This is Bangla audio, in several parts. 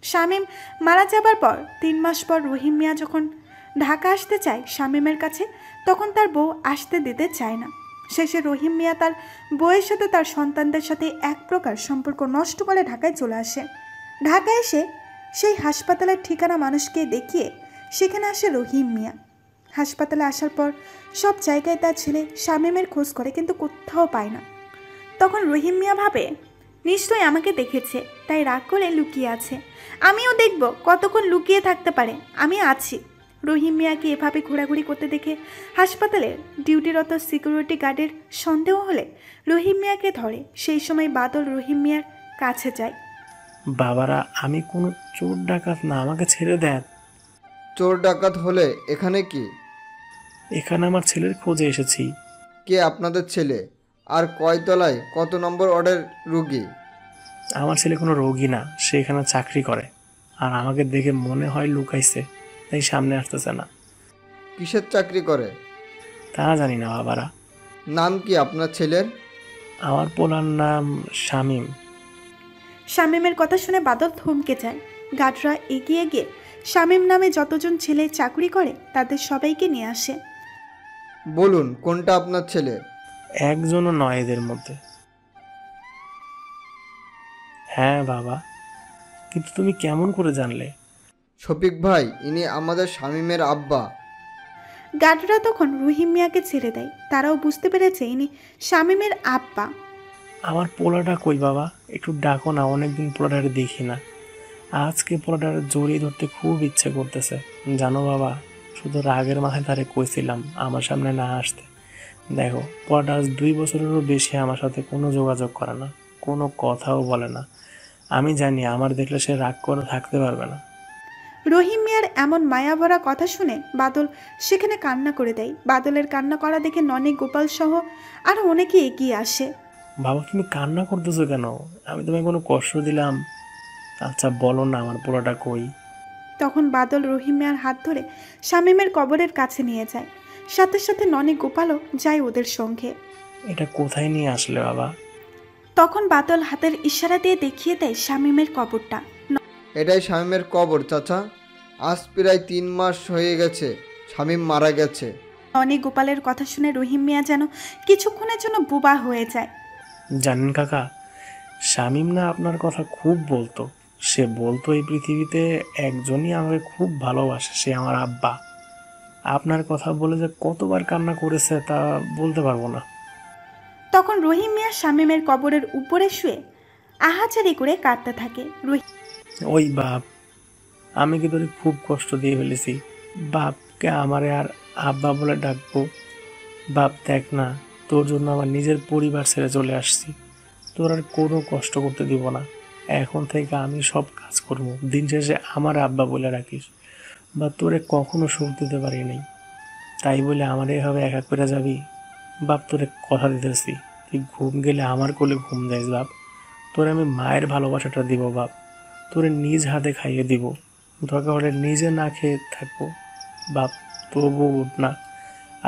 শামীম মারা যাবার পর 3 মাস পর রহিম মিয়া যখন ঢাকা আসতে চায় শামীমের কাছে, তখন তার বউ আসতে দিতে চায় না। শেষে রহিম মিয়া তার বউয়ের সাথে তার সন্তানদের সাথে এক প্রকার সম্পর্ক নষ্ট করে ঢাকায় চলে আসে। ঢাকায় এসে সেই হাসপাতালের ঠিকানা মানুষকে দেখিয়ে সেখানে আসে রহিম মিয়া। হাসপাতালে আসার পর সব জায়গায় তার ছেলে শামীমের খোঁজ করে, কিন্তু কোথাও পায় না। তখন রহিম মিয়া ভাবে নিশ্চয়ই আমাকে দেখেছে, তাই রাগ করে লুকিয়ে আছে। আমিও দেখব কতক্ষণ লুকিয়ে থাকতে পারে, আমি আছি। রহিম মিয়াকে এভাবে ঘোরাঘুরি করতে দেখে হাসপাতালের ডিউটিরত সিকিউরিটি গার্ডের সন্দেহ হলে রহিম মিয়াকে ধরে। সেই সময় বাদল রহিম মিয়ার কাছে যায়। বাবারা, আমি কোনো চোর ডাকাত না, আমাকে ছেড়ে দেন। চোর ডাকাত হলে এখানে কি? এখানে আমার ছেলের খোঁজে এসেছি। কে আপনাদের ছেলে? আর কয় তলায়, কত নম্বর ওয়ার্ডের রোগী? আমার ছেলে কোনো রোগী না, সে এখানে চাকরি করে। আর আমাকে দেখে মনে হয় লুকাইছে, তাই সামনে আসতেছে না। কিসের চাকরি করে? তা জানি না বাবারা। নাম কি আপনার ছেলের? আমার পোলার নাম শামীম। শামীমের কথা শুনে বাদল থমকে যায়। গার্ডরা এগিয়ে গিয়ে শামীম নামে যতজন ছেলে চাকরি করে তাদের সবাইকে নিয়ে আসে। বলুন, কোনটা আপনার ছেলে? একজনও নয় এদের মধ্যে। হ্যাঁ বাবা, কিন্তু তুমি কেমন করে জানলে? শফিক ভাই, ইনি আমাদের শামীমের আব্বা। গার্ডরা তখন রহিম মিয়াকে ছেড়ে দেয়। তারাও বুঝতে পেরেছে ইনি শামীমের আব্বা। আমার পোলাটা কই বাবা? একটু ডাকো না, অনেকদিন পোলাটারে দেখি না। আজকে পোলাটারে জড়িয়ে ধরতে খুব ইচ্ছে করতেছে জানো বাবা। শুধু রাগের মাথায় তারে কইছিলাম আমার সামনে না আসতে। দেখো, পোলাটা আজ 2 বছরেরও বেশি আমার সাথে কোনো যোগাযোগ করে না, কোনো কথাও বলে না। আমি জানি আমার দেখলে সে রাগ করে থাকতে পারবে না। রহিম মিয়ার এমন মায়াভরা কথা শুনে বাদল সেখানে কান্না করে দেয়। বাদলের কান্না করা দেখে ননি, গোপাল সহ আরো অনেকে এগিয়ে আসে। বাবা, তুমি কান্না করতেছো কেন? আমি তোমায় কোনো কষ্ট দিলাম? আচ্ছা বলো না, আমার পোলাটা কই? তখন বাদল রহিম মিয়ার হাত ধরে শামীমের কবরের কাছে নিয়ে যায়। সাথে সাথে ননি, গোপালও যায় ওদের সঙ্গে। এটা কোথায় নিয়ে আসলে বাবা? তখন বাদল হাতের ইশারা দিয়ে দেখিয়ে দেয় শামীমের কবরটা। এটাই শামীমের কবর চাচা। আজ প্রায় 3 মাস হয়ে গেছে শামীম মারা গেছে। ননি, গোপালের কথা শুনে রহিম মিয়া যেন কিছুক্ষণের জন্য বোবা হয়ে যায়। জানেন কাকা, শামীম না আপনার কথা খুব বলতো। সে বলতো এই পৃথিবীতে একজনই আমাকে খুব ভালোবাসে, সে আমার আব্বা। আপনার কথা বলে যে কতবার কান্না করেছে তা বলতে পারবো না। তখন রহিম মিয়া শামীমের কবরের উপরে শুয়ে আহাজারি করে কাঁদতে থাকে। ওই বাপ, আমি কি তোরে খুব কষ্ট দিয়ে ফেলেছি? বাপকে আমারে আর আব্বা বলে ডাকবো? বাপ দেখ না, তোর জন্য আমার নিজের পরিবার ছেড়ে চলে আসছি। তোর আর কোনো কষ্ট করতে দিব না। এখন থেকে আমি সব কাজ করবো, দিন শেষে আমার আব্বা বলে রাখিস। বা তোরে কখনো সুখ দিতে পারি নাই, তাই বলে আমার এভাবে একা করে যাবি? বাপ, তোরে কথা দিতেছি, তুই ঘুম গেলে আমার কোলে ঘুম যাইস বাপ। তোরে আমি মায়ের ভালোবাসাটা দিব বাপ, তোরে নিজ হাতে খাইয়ে দিব, দরকার হলে নিজে না খেয়ে থাকবো বাপ। তবু উঠ না,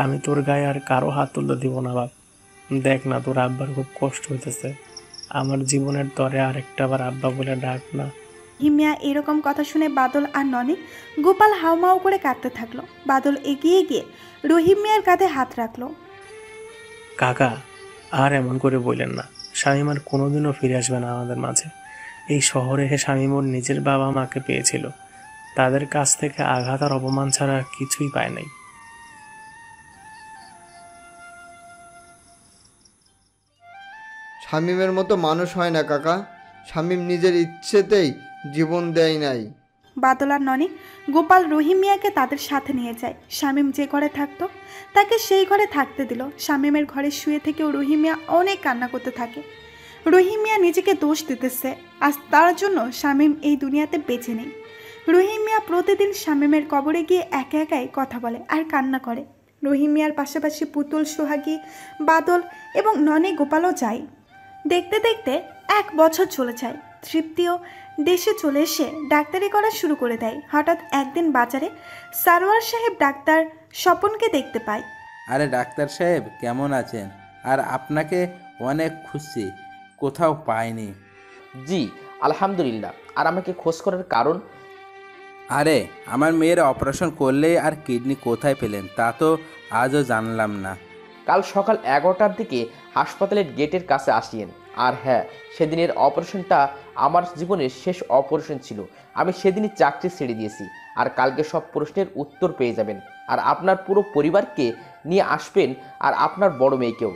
আমি তোর গায়ে আর কারো হাত তুলতে দিব না বাপ। দেখ না, তোর আব্বার খুব কষ্ট হইতেছে। আমার জীবনের তরে আরেকটা বার আব্বা বলে ডাক না। রহিম মিয়া এরকম কথা শুনে বাদল আর ননি, গোপাল হাউমাউ করে কাঁদতে থাকলো। বাদল এগিয়ে গিয়ে রহিম মিয়ার কাঁধে হাত রাখলো। কাকা, আর এমন করে বললেন না। শামীম আর কোনোদিনও ফিরে আসবে না আমাদের মাঝে। এই শহরে এসে শামীম ওর নিজের বাবা মাকে পেয়েছিল, তাদের কাছ থেকে আঘাত আর অপমান ছাড়া আর কিছুই পায় নাই। শামীমের মতো মানুষ হয় না কাকা। শামীম নিজের ইচ্ছেতেই জীবন দেয় নাই। বাদল আর ননি, গোপাল রহিম মিয়াকে তাদের সাথে নিয়ে যায়। শামীম যে ঘরে থাকতো তাকে সেই ঘরে থাকতে দিল। শামীমের ঘরে শুয়ে থেকেও রহিম মিয়া অনেক কান্না করতে থাকে। রহিম মিয়া নিজেকে দোষ দিতেছে, আজ তার জন্য শামীম এই দুনিয়াতে বেঁচে নেই। রহিম মিয়া প্রতিদিন শামীমের কবরে গিয়ে একা একাই কথা বলে আর কান্না করে। রহিম মিয়ার পাশাপাশি পুতুল, সোহাগী, বাদল এবং ননি, গোপালও যায়। দেখতে দেখতে 1 বছর চলে যায়। তৃপ্তিও দেশে চলে এসে ডাক্তারি করা শুরু করে দেয়। হঠাৎ একদিন বাজারে সারোয়ার সাহেব ডাক্তার স্বপনকে দেখতে পায়। আরে ডাক্তার সাহেব, কেমন আছেন? আর আপনাকে অনেক খুঁজছি, কোথাও পাইনি। জি, আলহামদুলিল্লাহ। আর আমাকে খোঁজ করার কারণ? আরে আমার মেয়ের অপারেশন করলেই আর কিডনি কোথায় পেলেন তা তো আজও জানলাম না। কাল সকাল 11টার দিকে হাসপাতালের গেটের কাছে আসিয়েন। আর হ্যাঁ, সেদিনের অপারেশনটা আমার জীবনের শেষ অপারেশন ছিল। আমি সেদিনই চাকরি ছেড়ে দিয়েছি। আর কালকে সব প্রশ্নের উত্তর পেয়ে যাবেন। আর আপনার পুরো পরিবারকে নিয়ে আসবেন, আর আপনার বড় মেয়েকেও।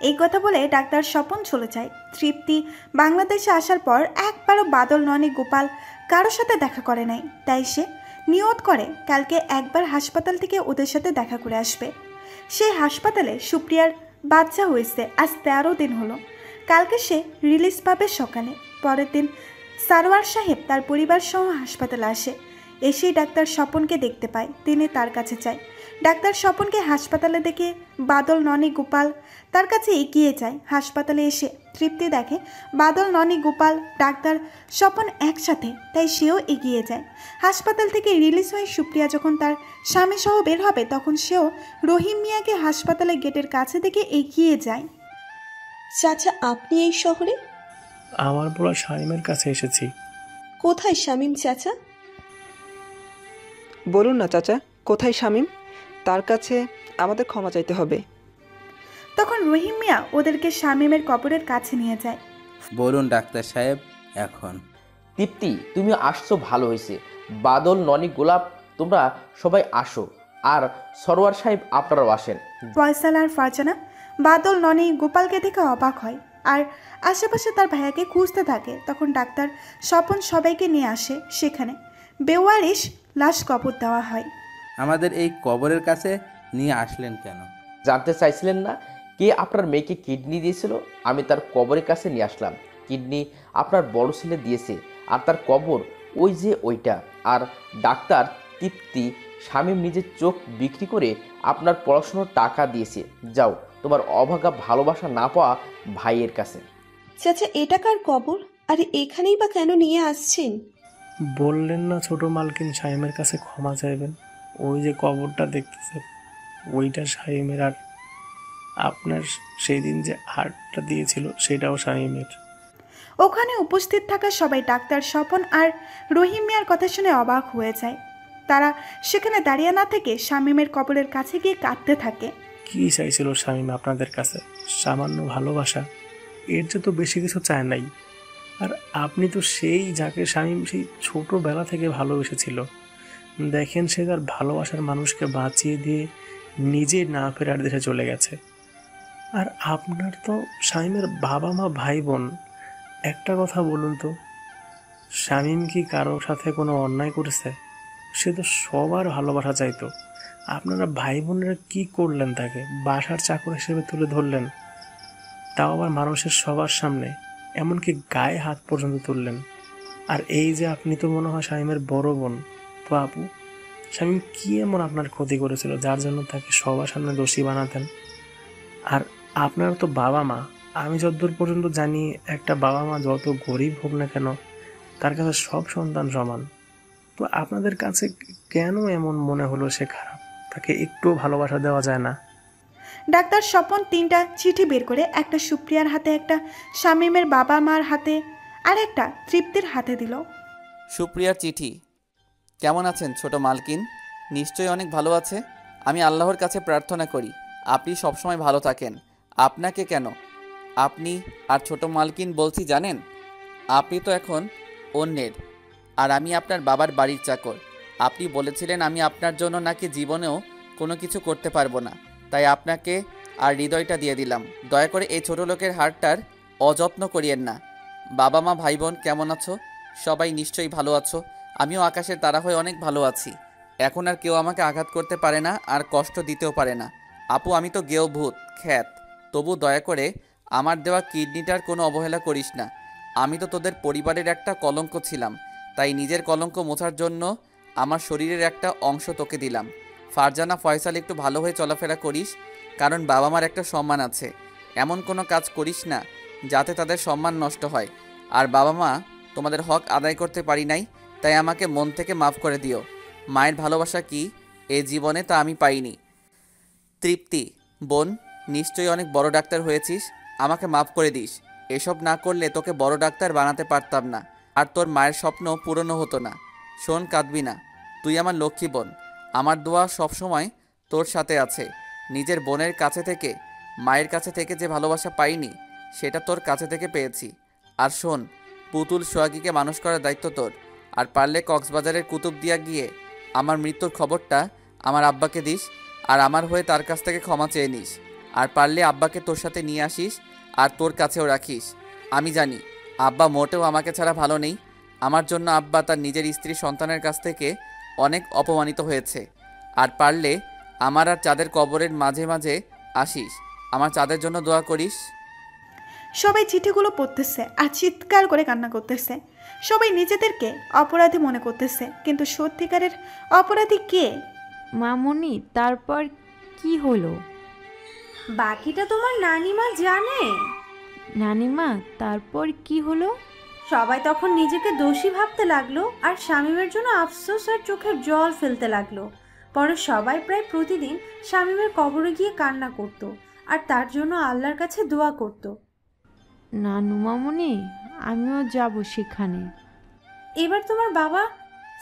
এই কথা বলে ডাক্তার স্বপন চলে যায়। তৃপ্তি বাংলাদেশে আসার পর একবারও বাদল, ননি, গোপাল কারোর সাথে দেখা করে নাই। তাই সে নিয়ত করে কালকে একবার হাসপাতাল থেকে ওদের সাথে দেখা করে আসবে। সেই হাসপাতালে সুপ্রিয়ার বাচ্চা হয়েছে আজ 13 দিন হলো। কালকে সে রিলিজ পাবে সকালে। পরের দিন সারোয়ার সাহেব তার পরিবার সহ হাসপাতালে আসে। এসেই ডাক্তার স্বপনকে দেখতে পায়। তিনি তার কাছে যায়। ডাক্তার স্বপনকে হাসপাতালে দেখে বাদল, ননি, গোপাল তার কাছে এগিয়ে যায়। হাসপাতালে এসে তৃপ্তি দেখে বাদল, ননি, গোপাল, ডাক্তার স্বপন একসাথে, তাই সেও এগিয়ে যায়। হাসপাতাল থেকে রিলিজ হয়ে সুপ্রিয়া যখন তার স্বামী সহ বের হবে তখন সেও রহিম মিয়াকে হাসপাতালের গেটের কাছে দেখে এগিয়ে যায়। চাচা, আপনি এই শহরে? আমার বলা শামিমের কাছে এসেছি। কোথায় শামীম চাচা? বলুন না চাচা, কোথায় শামীম? তার কাছে আমাদের ক্ষমা চাইতে হবে। তখন রহিম মিয়া ওদেরকে শামীমের কবরের কাছে নিয়ে যায়। বলুন ডাক্তার সাহেব এখন। তৃপ্তি, তুমি আসছো ভালো হয়েছে। বাদল, ননি, গোলাপ তোমরা সবাই আসো। আর সরোয়ার সাহেব আপনারাও আসেন। ফয়সাল আর ফারজানা বাদল, ননি, গোপালকে দেখে অবাক হয় আর আশেপাশে তার ভাইয়াকে খুঁজতে থাকে। তখন ডাক্তার স্বপন সবাইকে নিয়ে আসে। সেখানে বেওয়ারিশ লাশ কবর দেওয়া হয়। আমাদের এই কবরের কাছে নিয়ে আসলেন কেন? জানতে চাইছিলেন না কে আপনার মেয়েকে কিডনি দিয়েছিল? আমি তার কবরের কাছে নিয়ে আসলাম। কিডনি আপনার বড় ছেলে দিয়েছে, আর তার কবর ওই যে ওইটা। আর ডাক্তার তৃপ্তি, শামীম নিজের চোখ বিক্রি করে আপনার পড়াশোনার টাকা দিয়েছে। যাও তোমার অভাগা ভালোবাসা না পাওয়া ভাইয়ের কাছে। চাচা, এটা কার কবর? আর এখানেই বা কেন নিয়ে আসছেন? বললেন না ছোট মালকিন শামিমের কাছে ক্ষমা চাইবেন? ওই যে কবরটা দেখতেছে ওইটা শামিমের। আর আপনার সেই দিন যে হারটা দিয়েছিল সেটাও শামিমের। ওখানে উপস্থিত থাকা সবাই ডাক্তার স্বপন আর রহিম মিয়ার কথা শুনে অবাক হয়ে যায়। তারা সেখানে দাঁড়িয়ে না থেকে শামীমের কবরের কাছে গিয়ে কাঁদতে থাকে। কি চাইছিল শামিম আপনাদের কাছে? সামান্য ভালোবাসা, এর যে তো বেশি কিছু চায় নাই। আর আপনি তো সেই যাকে শামিম সেই ছোটবেলা থেকে ভালোবেসেছিল। দেখেন সে তার ভালোবাসার মানুষকে বাঁচিয়ে দিয়ে নিজে না ফেরার দেশে চলে গেছে। আর আপনার তো শামিমের বাবা মা, ভাই বোন। একটা কথা বলুন তো, শামিম কি কারোর সাথে কোনো অন্যায় করেছে? সে তো সবার ভালোবাসা চাইতো। আপনারা ভাই বোনেরা কি করলেন? তাকে বাসার চাকর হিসেবে তুলে ধরলেন, তাও আবার মানুষের সবার সামনে, এমনকি গায়ে হাত পর্যন্ত তুললেন। আর এই যে আপনি তো মনে হয় শামিমের বড় বোন। তো আপু, শামিম কি এমন আপনার ক্ষতি করেছিল যার জন্য তাকে সবার সামনে দোষী বানাতেন? আর আপনার তো বাবা মা, আমি যতদূর পর্যন্ত জানি একটা বাবা মা যত গরিব হোক না কেন তার কাছে সব সন্তান সমান। তো আপনাদের কাছে কেন এমন মনে হলো সে খারাপ? তাকে একটু ভালোবাসা দেওয়া যায় না? ডাক্তার স্বপন 3টা চিঠি বের করে একটা সুপ্রিয়ার হাতে, একটা শামীমের বাবা মার হাতে আর একটা তৃপ্তির হাতে দিল। সুপ্রিয়ার চিঠি। কেমন আছেন ছোট মালকিন? নিশ্চয়ই অনেক ভালো আছে। আমি আল্লাহর কাছে প্রার্থনা করি আপনি সবসময় ভালো থাকেন। আপনাকে কেন আপনি আর ছোট মালকিন বলছি জানেন? আপনি তো এখন অন্যের, আর আমি আপনার বাবার বাড়ির চাকর। আপনি বলেছিলেন আমি আপনার জন্য নাকি জীবনেও কোনো কিছু করতে পারবো না, তাই আপনাকে আর হৃদয়টা দিয়ে দিলাম। দয়া করে এই ছোট লোকের হাড়টার অযত্ন করিয়েন না। বাবা মা, ভাই বোন কেমন আছো? সবাই নিশ্চয়ই ভালো আছো। আমিও আকাশের তারা হয়ে অনেক ভালো আছি। এখন আর কেউ আমাকে আঘাত করতে পারে না, আর কষ্ট দিতেও পারে না। আপু, আমি তো গেও ভূত খ্যাত, তবু দয়া করে আমার দেওয়া কিডনিটার কোনো অবহেলা করিস না। আমি তো তোদের পরিবারের একটা কলঙ্ক ছিলাম, তাই নিজের কলঙ্ক মোছার জন্য আমার শরীরের একটা অংশ তোকে দিলাম। ফারজানা, ফয়সাল, একটু ভালো হয়ে চলাফেরা করিস, কারণ বাবা মার একটা সম্মান আছে। এমন কোনো কাজ করিস না যাতে তাদের সম্মান নষ্ট হয়। আর বাবা মা, তোমাদের হক আদায় করতে পারি নাই, তাই আমাকে মন থেকে মাফ করে দিও। মায়ের ভালোবাসা কি এ জীবনে তা আমি পাইনি। তৃপ্তি বোন, নিশ্চয়ই অনেক বড় ডাক্তার হয়েছিস, আমাকে মাফ করে দিস। এসব না করলে তোকে বড় ডাক্তার বানাতে পারতাম না, আর তোর মায়ের স্বপ্ন পূরণও হতো না। শোন, কাঁদবি না, তুই আমার লক্ষ্মী বোন। আমার দোয়া সবসময় তোর সাথে আছে। নিজের বোনের কাছে থেকে, মায়ের কাছে থেকে যে ভালোবাসা পাইনি, সেটা তোর কাছে থেকে পেয়েছি। আর শোন, পুতুল সোহাগীকে মানুষ করার দায়িত্ব তোর। আর পারলে কক্সবাজারের কুতুবদিয়া গিয়ে আমার মৃত্যুর খবরটা আমার আব্বাকে দিস, আর আমার হয়ে তার কাছ থেকে ক্ষমা চেয়ে নিস। আর পারলে আব্বাকে তোর সাথে নিয়ে আসিস আর তোর কাছেও রাখিস। আমি জানি আব্বা মোটেও আমাকে ছাড়া ভালো নেই। আমার জন্য আব্বা তার নিজের স্ত্রী সন্তানের কাছ থেকে অনেক অপমানিত হয়েছে। আর পারলে আমার আর চাঁদের কবরের মাঝে মাঝে আসিস, আমার চাঁদের জন্য দোয়া করিস। সবাই চিঠিগুলো পড়তেছে আর চিৎকার করে কান্না করতেছে। সবাই নিজেদেরকে অপরাধী মনে করতেছে, কিন্তু সত্যিকারের অপরাধী কে? মামুনি, তারপর কি হলো? বাকিটা তোমার নানিমা জানে। নানিমা, তারপর কি হলো? সবাই তখন নিজেকে দোষী ভাবতে লাগলো আর শামীমের জন্য আফসোস আর চোখের জল ফেলতে লাগলো। পরে সবাই প্রায় প্রতিদিন শামীমের কবরে গিয়ে কান্না করত আর তার জন্য আল্লাহর কাছে দোয়া করত। নানু মামুনি, আমিও যাব সেখানে। এবার তোমার বাবা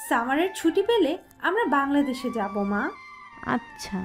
সামারের ছুটি পেলে আমরা বাংলাদেশে যাব মা। আচ্ছা।